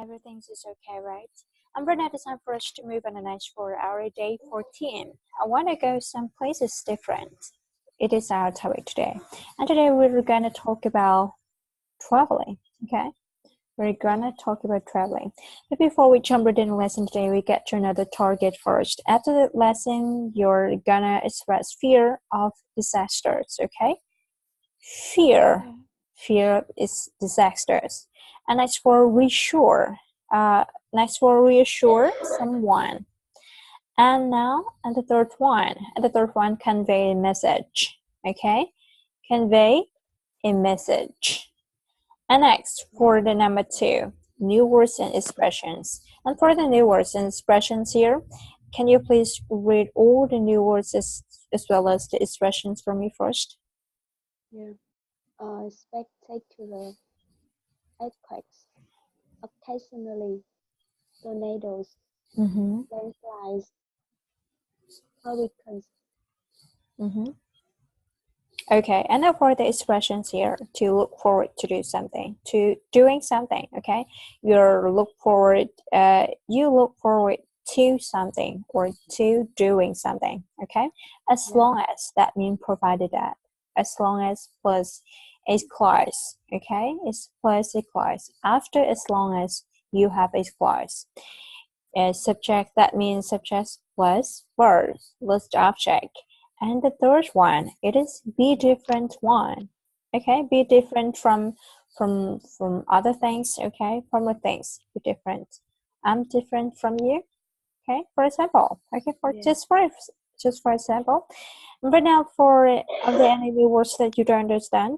everything is okay, right? And right now it's time for us to move on a nice 4-hour day 14. I want to go some places different. It is our topic today. And today we're going to talk about traveling, okay? We're going to talk about traveling. But before we jump into the lesson today, we get to another target first. After the lesson, you're going to express fear of disasters, okay? Fear is disasters. And next for reassure. Reassure someone. And now, and the third one, convey a message. Okay, convey a message. And next for the number 2, new words and expressions. And for the new words and expressions here, can you please read all the new words as well as the expressions for me first? Yeah. Spectacular earthquakes, occasionally tornadoes, landslides, hurricanes. Okay, and now for the expressions here, to look forward to do something, to doing something, okay? You look forward to something or to doing something, okay? As long as, that means provided that. As long as plus a clause, okay? It's plus a clause. After as long as, you have a clause. Subject, that means subject plus verb, plus object. And the third one, it is be different one. Okay, be different from other things, okay? From the things, be different. I'm different from you. Okay, for example. Okay, just for example. But now are there any new words that you don't understand?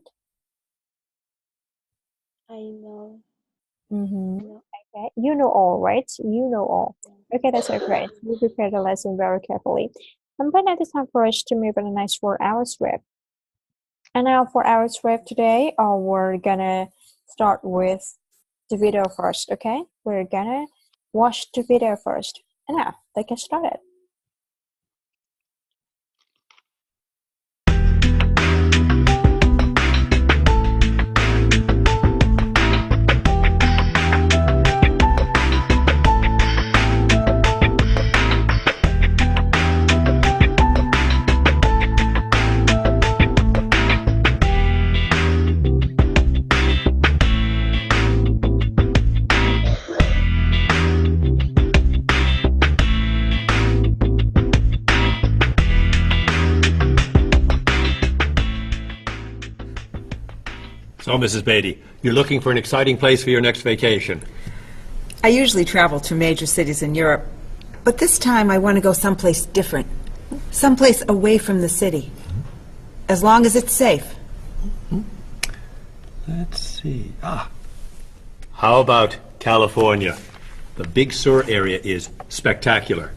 I know. Okay, you know all, right? You know all. Okay, that's great. We prepared the lesson very carefully. And by now it's time for us to move on a nice 4-hour script. And now for our script today, we're gonna start with the video first, okay? We're gonna watch the video first. And now, let's get started. So, Mrs. Beatty, you're looking for an exciting place for your next vacation. I usually travel to major cities in Europe, but this time I want to go someplace different, someplace away from the city, as long as it's safe. Let's see. How about California? The Big Sur area is spectacular.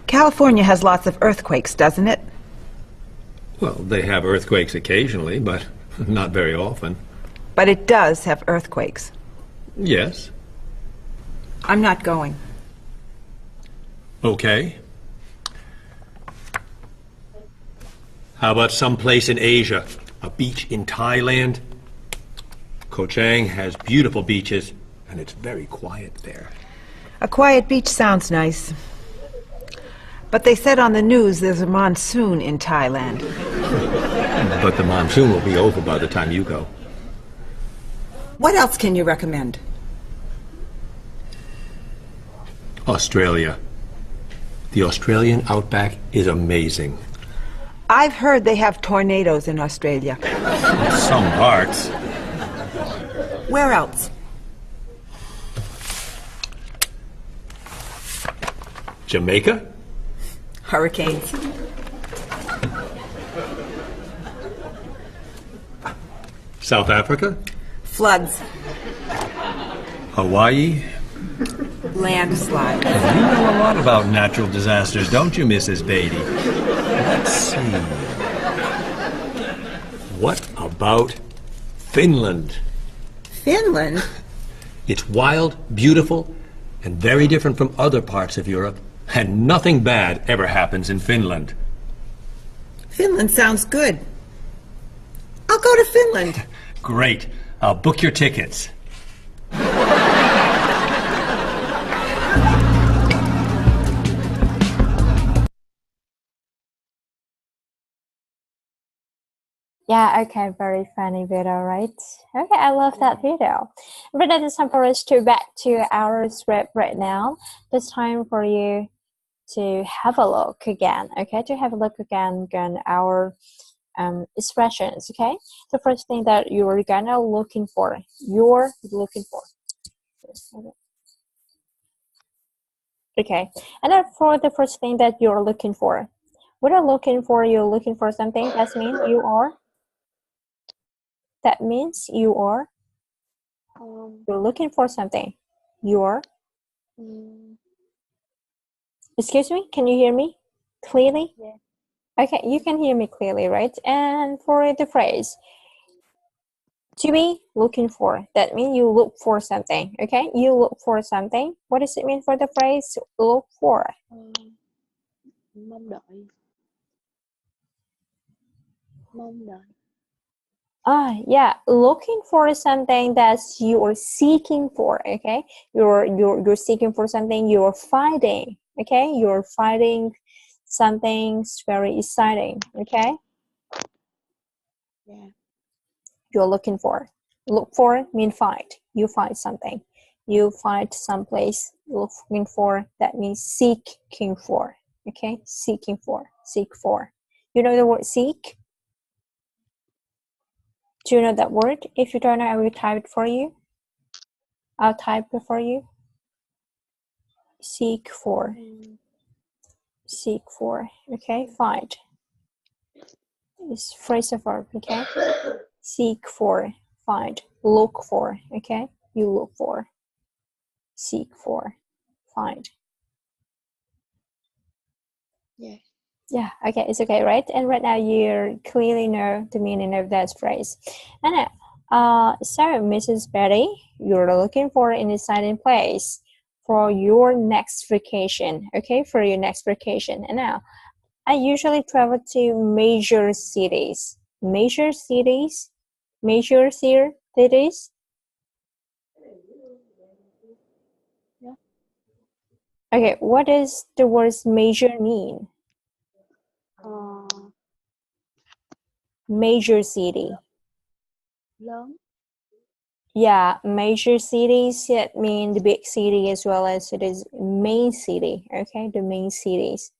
California has lots of earthquakes, doesn't it? Well, they have earthquakes occasionally, but not very often. But it does have earthquakes. Yes. I'm not going. Okay. How about someplace in Asia? A beach in Thailand? Koh Chang has beautiful beaches, and it's very quiet there. A quiet beach sounds nice. But they said on the news there's a monsoon in Thailand. But the monsoon will be over by the time you go. What else can you recommend? Australia. The Australian outback is amazing. I've heard they have tornadoes in Australia. In some parts. Where else? Jamaica? Hurricanes. South Africa? Floods. Hawaii? Landslides. You know a lot about natural disasters, don't you, Mrs. Beatty? Let's see. What about Finland? Finland? It's wild, beautiful, and very different from other parts of Europe. And nothing bad ever happens in Finland. Finland sounds good. I'll go to Finland. Great. I'll book your tickets. Yeah, okay, very funny video, right? Okay, I love that video. But it is time for us to back to our script right now. It's time for you to have a look again, okay? To have a look again on our expressions, okay? The first thing that you're gonna looking for, okay? And then for the first thing that you're looking for, what are looking for? You're looking for something. That means you are. That means you are. You're looking for something. You are. Excuse me. Can you hear me clearly? Yeah. Okay, you can hear me clearly, right? And for the phrase, to be looking for, that means you look for something, okay? You look for something. What does it mean for the phrase look for? Mong đợi. Mong đợi. Yeah, looking for something that you are seeking for, okay? You're seeking for something, you're finding, okay? You're finding something very exciting, okay? Yeah. You're looking for. Look for mean find. You find something. You find someplace. Looking for, that means seeking for. Okay, seeking for, seek for. You know the word seek? Do you know that word? If you don't know, I will type it for you. I'll type it for you. Seek for. Seek for. Okay, find. It's phrasal verb. Okay, seek for, find, look for. Okay, you look for, seek for, find. Yeah. Yeah, okay, it's okay, right? And right now you clearly know the meaning of that phrase. And so Mrs. Betty, you're looking for an exciting place for your next vacation, okay? For your next vacation. And now, I usually travel to major cities. Major cities? Major cities? Yeah. Okay, what does the word major mean? Major city. Lớn. Yeah, major cities, it mean the big city as well as it is main city, okay? The main cities.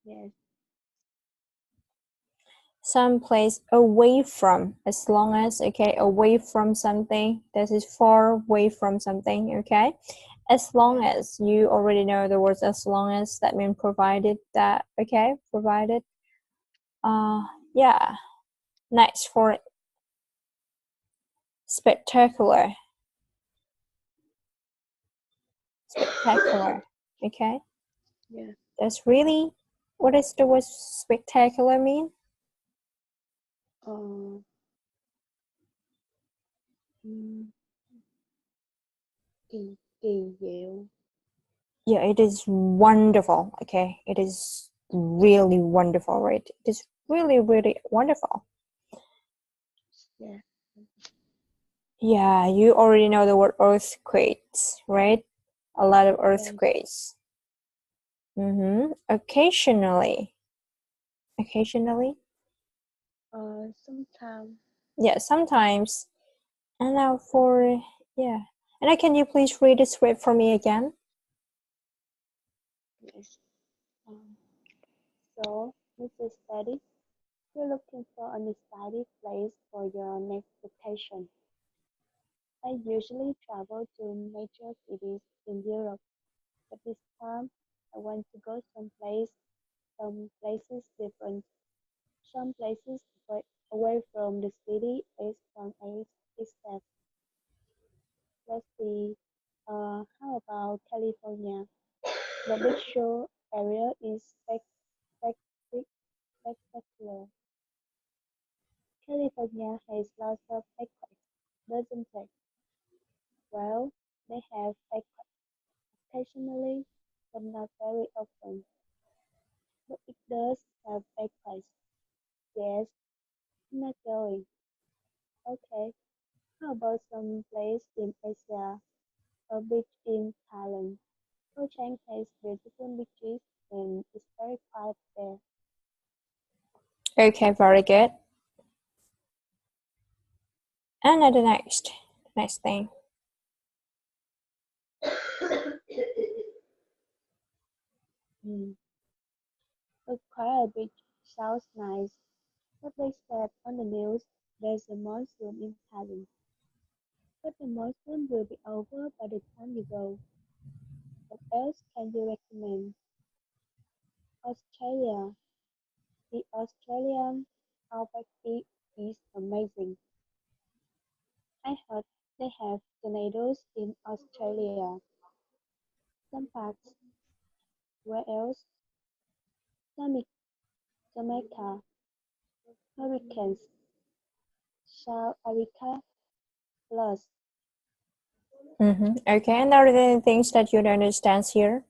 Yes. Some place away from, as long as, okay, away from something, that is far away from something, okay? As long as, you already know the words as long as, that means provided that, okay? Provided. Yeah. Next for spectacular. Spectacular, okay? Yeah. That's really, what does the word spectacular mean? Kỳ diệu. Yeah, it is wonderful, okay? It is really wonderful, right? It is really, really wonderful. Yeah. Yeah, you already know the word earthquakes, right? A lot of earthquakes. Occasionally. Occasionally? Sometimes. Yeah, sometimes. And now for, yeah. And can you please read the script for me again? Yes. So, Mrs. Betty, you're looking for an exciting place for your next vacation. I usually travel to major cities in Europe, but this time I want to go some places different. Some places away from the city as far as it's safe. Let's see. How about California? The big show area is spectacular. California has lots of earthquakes, doesn't it? Well, they have earthquakes occasionally, but not very often. But it does have earthquakes. Yes, I'm not going. Okay, how about some place in Asia? A beach in Thailand. Koh Chang has beautiful beaches and it's very quiet there. Okay, very good. And now the next thing. The Coral Beach sounds nice, but they said on the news there's a monsoon in Thailand. But the monsoon will be over by the time you go. What else can you recommend? Australia. The Australian outback is amazing. I heard they have tornadoes in Australia. Some parts. Where else? Jamaica. Hurricanes. South Africa. Plus. Okay, and are there any things that you don't understand here?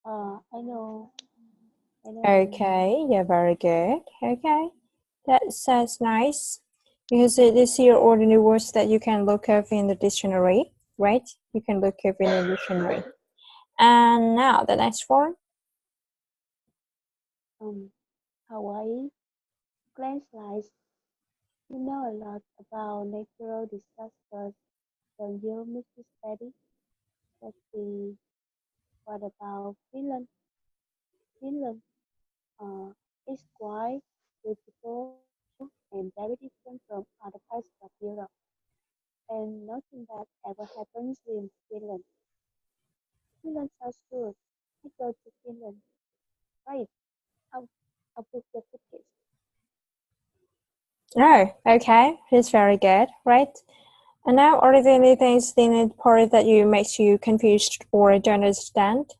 I know. Okay, yeah, very good. Okay, that sounds nice because it is here ordinary words that you can look up in the dictionary, right? You can look up in the dictionary. And now the next one. Hawaii. Landslides. You know a lot about natural disasters, don't you, Mrs. Betty? Let's see. What about Finland? Finland is quite beautiful and very different from other parts of Europe. And nothing bad ever happens in Finland. Finland sounds good. I go to Finland. Right. I'll, I'll book your tickets. Oh, okay, it's very good, right? And now, are there any things in the part that you makes you confused or don't understand?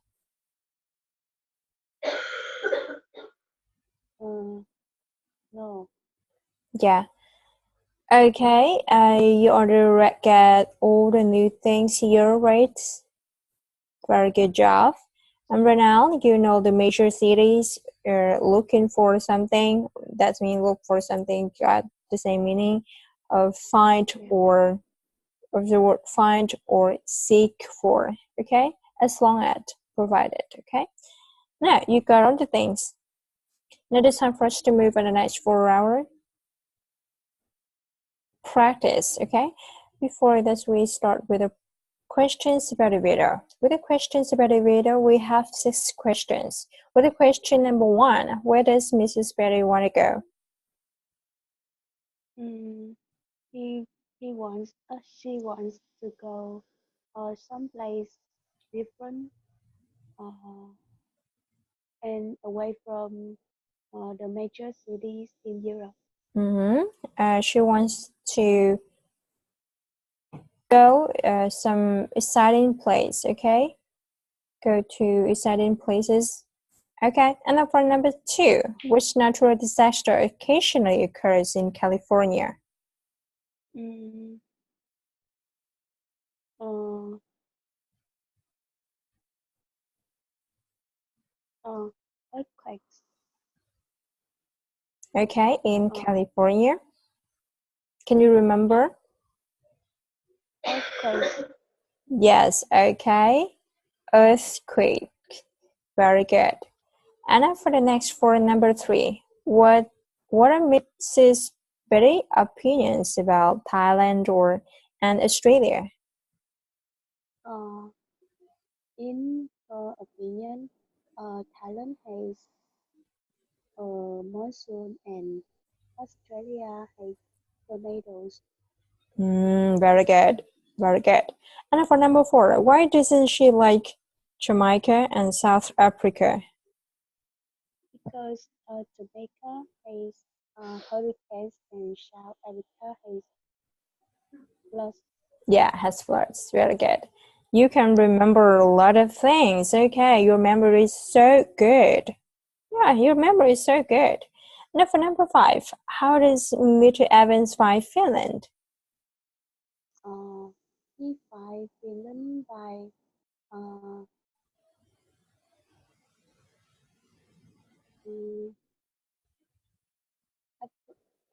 No. Yeah. Okay, you already get all the new things here, right? Very good job. And right now, you know the major cities are looking for something. That means look for something got the same meaning of find or of the word find or seek for. Okay, as long as provided. Okay. Now you got all the things. Now it's time for us to move on the next 4 hour practice. Okay. Before this, we start with the questions about the video. With the questions about the video, we have 6 questions. With the question number 1, where does Mrs. Betty want to go? She wants to go someplace different and away from the major cities in Europe. She wants to go some exciting place. Okay, go to exciting places. Okay, and then for number 2, which natural disaster occasionally occurs in California? Earthquakes. Okay, in California. Can you remember? Earthquakes. Yes, okay. Earthquake. Very good. And then for the next for number 3, what are Mrs. Betty opinions about Thailand and Australia? In her opinion, Thailand has monsoon and Australia has tornadoes. Very good. Very good. And then for number 4, why doesn't she like Jamaica and South Africa? Because Jamaica has hurricanes and South Africa has floods. Yeah, has floods. Very good. You can remember a lot of things. Okay, your memory is so good. Yeah, your memory is so good. Now for number 5, how does Mr. Evans find Finland? He finds Finland by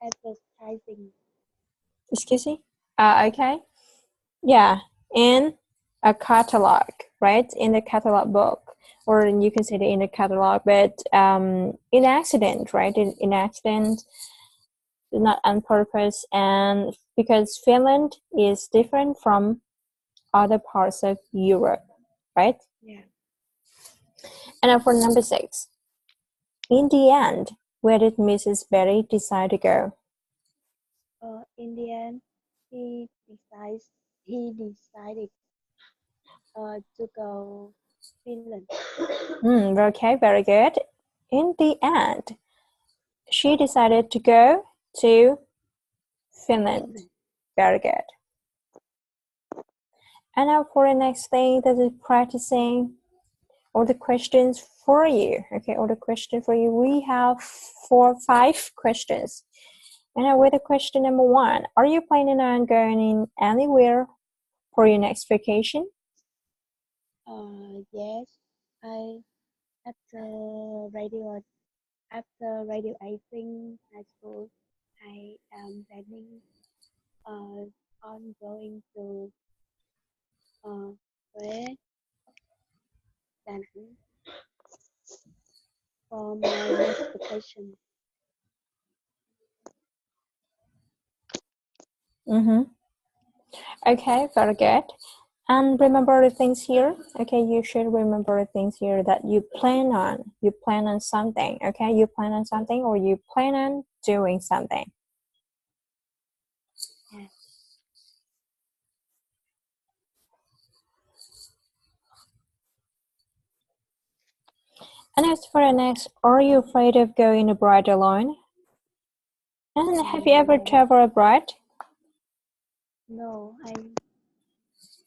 advertising. Excuse me? Okay. Yeah, in a catalog, right? In the catalog book. or you can see it in the catalog, but in accident, right? In accident, not on purpose, and because Finland is different from other parts of Europe, right? Yeah. And now for number 6. In the end, where did Mrs. Berry decide to go? In the end, he decided to go Finland. Okay, very good. In the end, she decided to go to Finland. Very good. And now for the next thing, that is practicing all the questions for you. Okay, all the questions for you. We have 5 questions. And now with the question number 1, are you planning on going anywhere for your next vacation? Yes, I after graduating high school, I am planning on going to Huế, Đà Nẵng for my next vacation. Okay, very good. And remember the things here. Okay, you should remember the things here that you plan on. You plan on something. Okay, you plan on something, or you plan on doing something. Yeah. And as for the next, are you afraid of going abroad alone? And have you ever traveled abroad? No,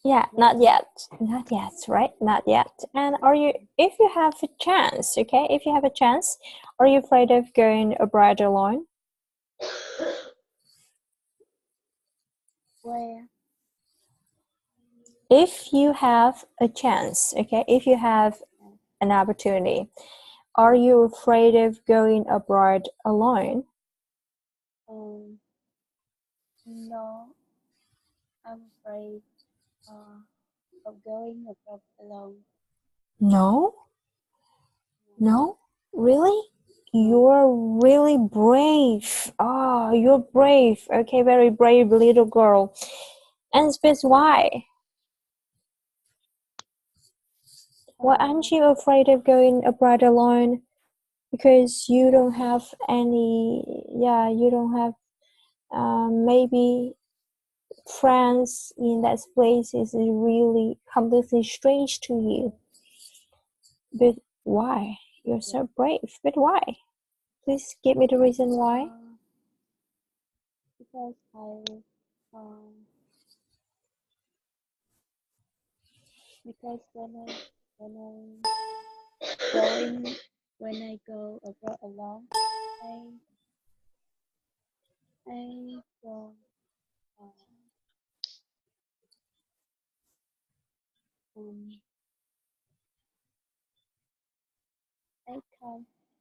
Yeah, not yet. Not yet, right? Not yet. And if you have a chance, okay, if you have a chance, are you afraid of going abroad alone? where? If you have a chance, okay, if you have an opportunity, are you afraid of going abroad alone? No, I'm afraid of going abroad alone. No? No? Really? You're really brave. Oh, you're brave. Okay, very brave little girl. And Spitz, why? Why aren't you afraid of going abroad alone? Because you don't have you don't have maybe friends in that place is really completely strange to you. But why? You're so brave. But why? Please give me the reason why. Because when I go abroad alone, I don't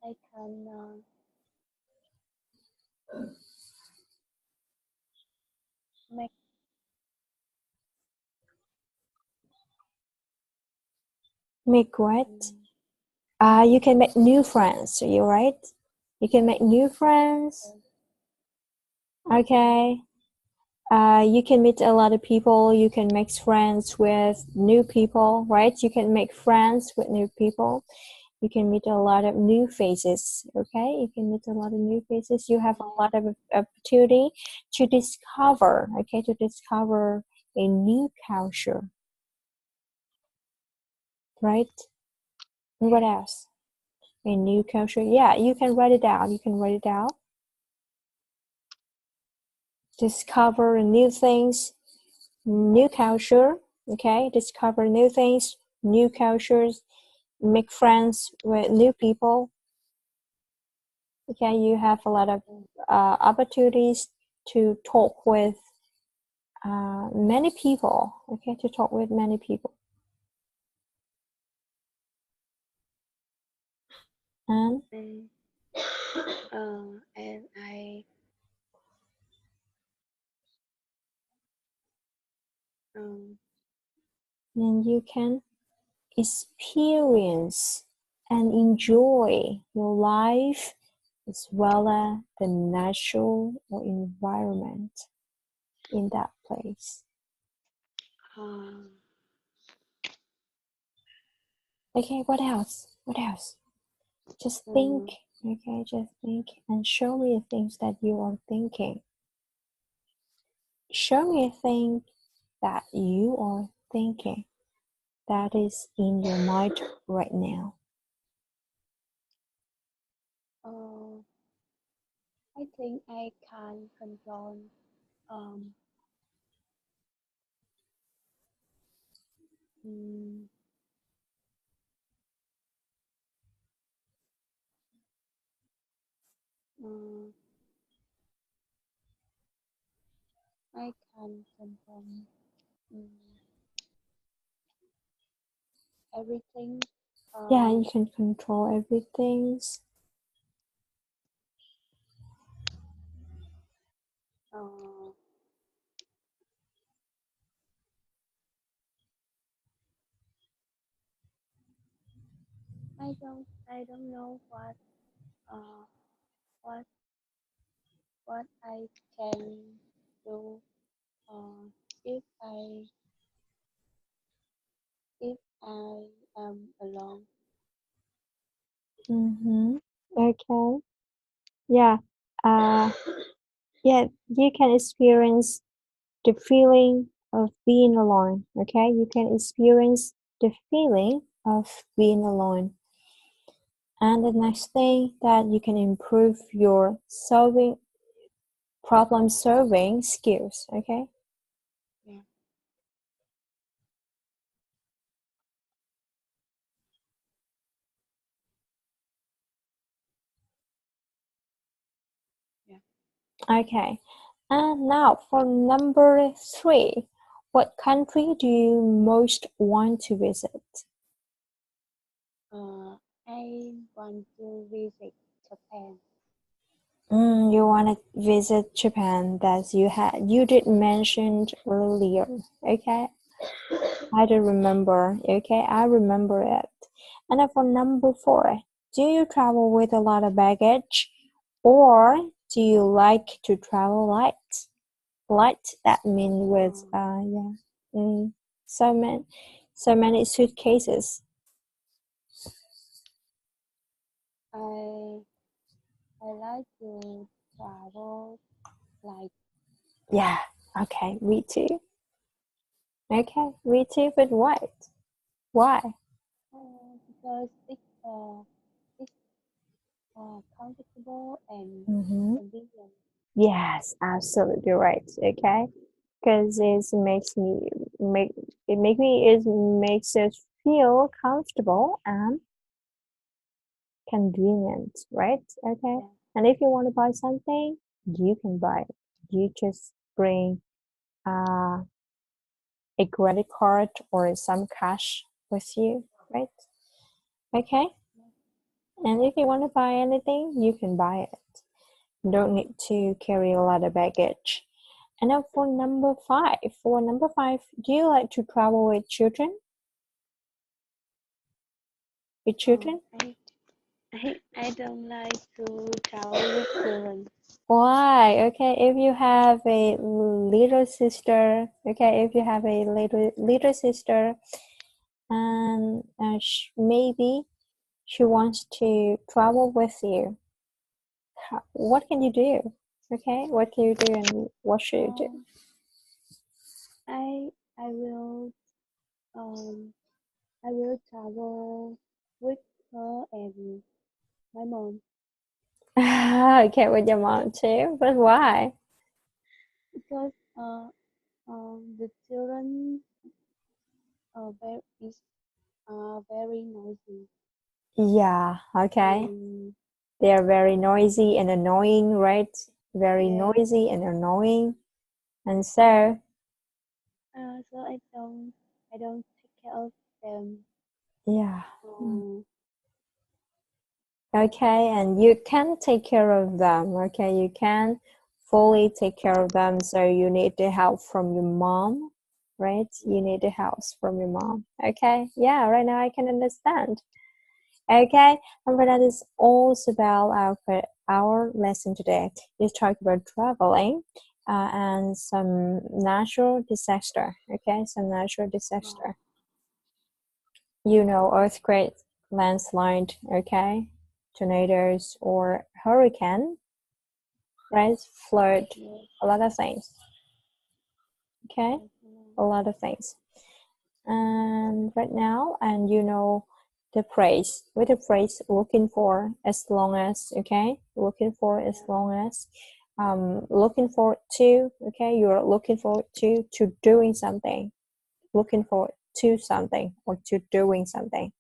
I can make Make what? You can make new friends. Are you right? You can make new friends. Okay. You can meet a lot of people. You can make friends with new people, right? You can make friends with new people. You can meet a lot of new faces. Okay, you can meet a lot of new faces. You have a lot of opportunity to discover. Okay, to discover a new culture, right? And what else? A new culture. Yeah, you can write it down. You can write it down. Discover new things, new culture. Okay, discover new things, new cultures, make friends with new people. Okay, you have a lot of opportunities to talk with many people. Okay, to talk with many people. And and I and you can experience and enjoy your life as well as the natural or environment in that place. Okay, what else? What else? Just think, okay, just think and show me the things that you are thinking. Show me a thing that you are thinking that is in your mind right now. I think I can control um mm, uh, I can control mm, everything. Yeah, you can control everything. I don't know what what I can do if I am alone. Okay. Yeah. Yeah, you can experience the feeling of being alone. Okay, you can experience the feeling of being alone. And the next thing that you can improve your problem solving skills. Okay. Yeah. Okay. And now for number 3, what country do you most want to visit? I want to visit Japan. You want to visit Japan that you did mention earlier. Okay, I do remember. Okay, I remember it. And then for number 4, do you travel with a lot of baggage, or do you like to travel light? Light, that means with so many suitcases. I like to travel like Yeah. Okay, me too. Okay, me too. But what? Why? because it's comfortable and convenient. Yes, absolutely right. Okay, because it makes us feel comfortable and convenient, right? Okay, Yeah. and if you want to buy something, you can buy it. You just bring uh, a credit card or some cash with you, right? Okay, and if you want to buy anything, you can buy it. You don't need to carry a lot of baggage. And now for number 5, do you like to travel with children? With children? I don't like to travel with children. Why? Okay, if you have a little sister, little sister, and maybe she wants to travel with you, what can you do? Okay, what can you do and what should you do? I will I will travel with her and my mom Okay, with your mom too, but why? because the children is very noisy Yeah, okay. and They are very noisy and annoying, right? Very yeah. noisy and annoying. And so, So I don't take care of them. yeah. Um, Okay, and you can take care of them. Okay, you can fully take care of them. So you need the help from your mom. right? You need a house from your mom. Okay, yeah, right now I can understand. Okay, and that is also about our lesson today. We talk about traveling and some natural disaster. Okay, some natural disaster. You know, earthquake, landslide. Okay, tornadoes or hurricane, right? Flood, a lot of things. Okay, a lot of things. And right now, and you know the phrase, with the phrase looking for as long as, okay, looking for as long as, looking forward to, okay, you're looking forward to doing something, looking forward to something or to doing something.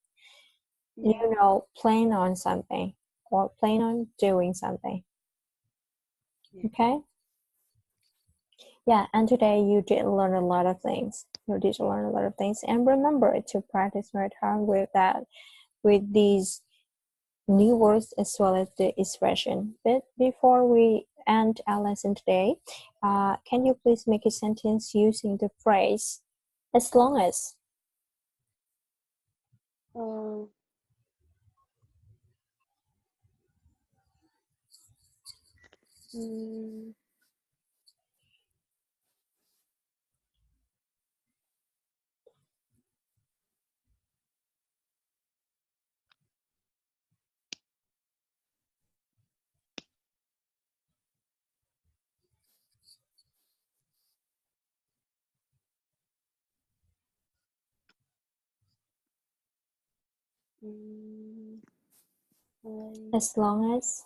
Yeah. You know, plan on something or plan on doing something. Okay. Yeah, and today you did learn a lot of things. You did learn a lot of things, and remember to practice more time with that, with these new words as well as the expression. But before we end our lesson today, can you please make a sentence using the phrase "as long as"? Uh, mm, mm, As long as.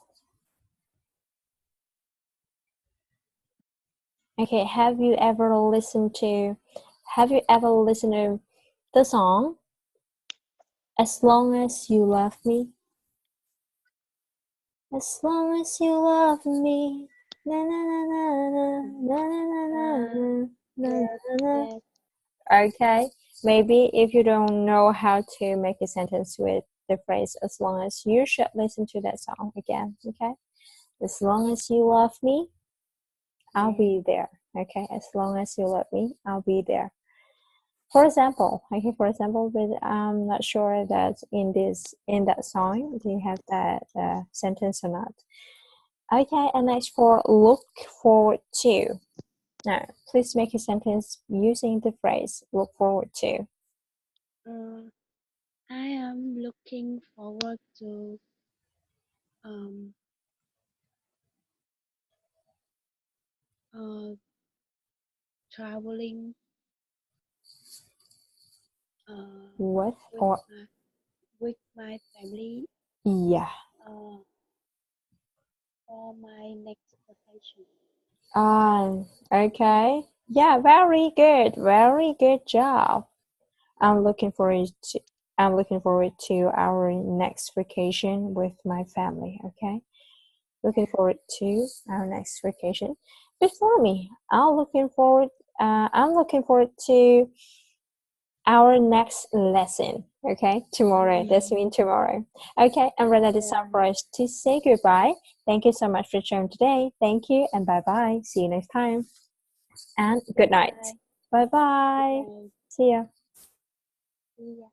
Okay, have you ever listened to the song "As Long as You Love Me"? As long as you love me, na na na na na na na na na yes, na na. yes, Okay, maybe if you don't know how to make a sentence with the phrase "as long as," you should listen to that song again. Okay, as long as you love me, I'll be there. Okay, as long as you love me, I'll be there. For example, but I'm not sure that in that song do you have that sentence or not. Okay, and next for look forward to. Now, please make a sentence using the phrase look forward to. I am looking forward to um traveling What with or my family yeah. uh, for my next vacation. Okay. Yeah, very good job. I'm looking forward to I'm looking forward to our next vacation with my family. Okay. Looking forward to our next vacation. Before me, I'm looking forward to our next lesson. Okay, tomorrow. That's mean tomorrow. Okay, I'm ready to time for us to say goodbye. Thank you so much for sharing today. Thank you and bye bye. See you next time. And good night. Bye bye. Bye. See ya. See ya.